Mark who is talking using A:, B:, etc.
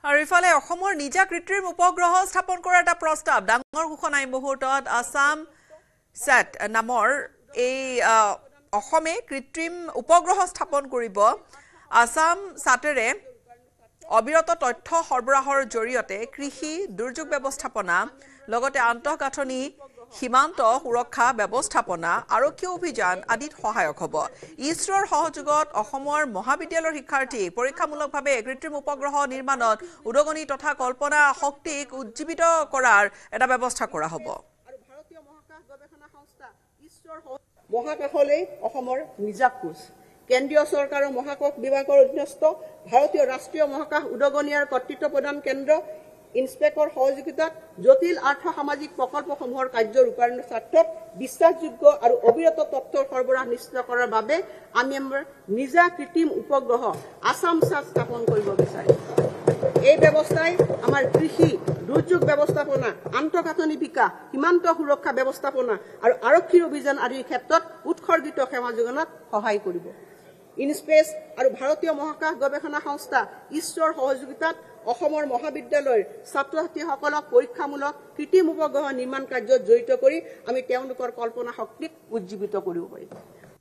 A: আৰু ইফালে অসমৰ নিজা কৃত্ৰিম উপগ্ৰহ স্থাপন কৰাৰ এটা প্ৰস্তাৱ ডাঙৰ ঘোষণা এই মুহূৰ্তত আসাম সেট নামৰ এই অসমে কৃত্ৰিম উপগ্ৰহ স্থাপন কৰিব আসাম সাটেৰে অবিৰত তথ্য সৰবৰাহৰ জৰিয়তে কৃষি দুৰ্যোগ ব্যৱস্থাপনা লগতে আন্তঃগাঁথনি সীমান্ত সুৰক্ষা ব্যৱস্থাপনা আৰক্ষী অভিযান আদিত সহায়ক হ'ব ইছৰোৰ সহযোগত অসমৰ মহাবিদ্যালয়ৰ শিক্ষাৰ্থী পৰীক্ষামূলকভাৱে কৃত্ৰিম উপগ্ৰহ নিৰ্মাণত উদগনি তথা কল্পনা শক্তিক উজ্জীৱিত কৰাৰ এটা ব্যৱস্থা কৰা হ'ব
B: আৰু ভাৰতীয় মহাকাশ গৱেষণা সংস্থা ইছৰোৰ মহাকাশলৈ অসমৰ নিজা কোচ কেন্দ্ৰীয় চৰকাৰৰ মহাকাশ বিভাগৰ অধীনস্থ ভাৰতীয় ৰাষ্ট্ৰীয় মহাকাশ উদগনি আৰু কৰ্তৃত্ব প্ৰদান কেন্দ্ৰ ইনস্পেকৰ সহযোগিতাত জটিল আৰ্থ সামাজিক প্ৰকল্পসমূহৰ কাৰ্য ৰূপায়ণৰ স্বাৰ্থত বিশ্বাসযোগ্য আৰু অবিৰত তথ্যৰ সৰবৰাহ নিশ্চিত কৰাৰ বাবে আমি আমাৰ নিজা কৃত্ৰিম উপগ্ৰহ আসাম সাট স্থাপন কৰিব বিচাৰিম এই ব্যৱস্থাই আমাৰ কৃষি দুৰ্যোগ ব্যৱস্থাপনা আন্তঃগাঁথনি বিকাশ সীমান্ত সুৰক্ষা ব্যৱস্থাপনা আৰু আৰক্ষীৰ অভিযান আদিৰ ক্ষেত্ৰত উৎসৰ্গিত সেৱা যোগানত সহায় কৰিব ইনস্পেচ আৰু ভাৰতীয় মহাকাশ গৱেষণা সংস্থা ইছৰোৰ সহযোগিতাত অসমৰ মহাবিদ্যালয়ৰ ছাত্ৰ ছাত্ৰীসকলক পৰীক্ষামূলক কৃত্ৰিম উপগ্ৰহ নিৰ্মাণ কাৰ্যত জড়িত কৰি আমি তেওঁলোকৰ কল্পনা শক্তিক উজ্জীৱিত কৰিব পাৰিম